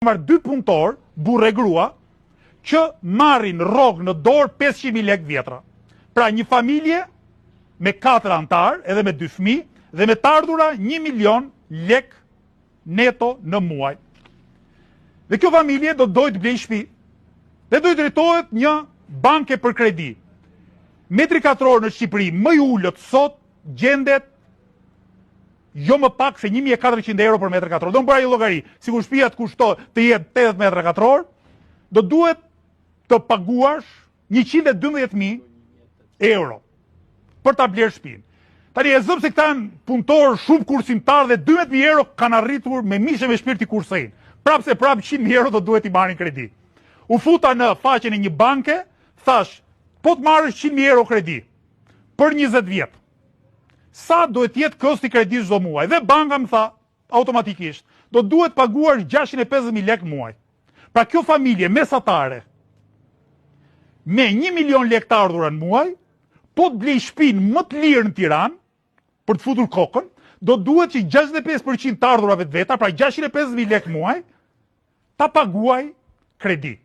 marrë 2 punëtor, burrë e grua, që marrin rrogë në dorë 500.000 lekë vjetra. Pra një familje me 4 antar, edhe me 2 fëmijë, dhe me të ardhura 1 milion lekë neto në muaj. Dhe kjo familje do të dojë të blejë shtëpi, dhe do të drejtohet një banke për kredi. Metri katror në Shqipëri më i ullët sot gjendet jo më pak se 1.400 euro për metër katror. Do më bëra një llogari, sikur shtëpia të kushton të jetë 80 metra katror, do duhet të paguash 112.000 euro për ta blerë shtëpinë. Tani e zëm se këta janë punëtorë shumë kursimtar dhe 12.000 euro kanë arritur me mishe me shpirti kursejnë. Prapë se prapë 100.000 euro do duhet i marrin kredi. U futa në faqen e një banke, thash, po të marrësh 100.000 euro kredi për 20 vjet. Sa duhet jetë kosti kredit çdo muaj? Dhe banka më tha automatikisht, do duhet paguash 650.000 lekë muaj. Pra kjo familje mesatare me 1 milion lekë të ardhura në muaj, po të blej shtëpinë më të lirë në Tiranë për të futur kokën, do duhet që 65% të ardhurave të veta, pra 650.000 lekë muaj, ta paguaj kredi.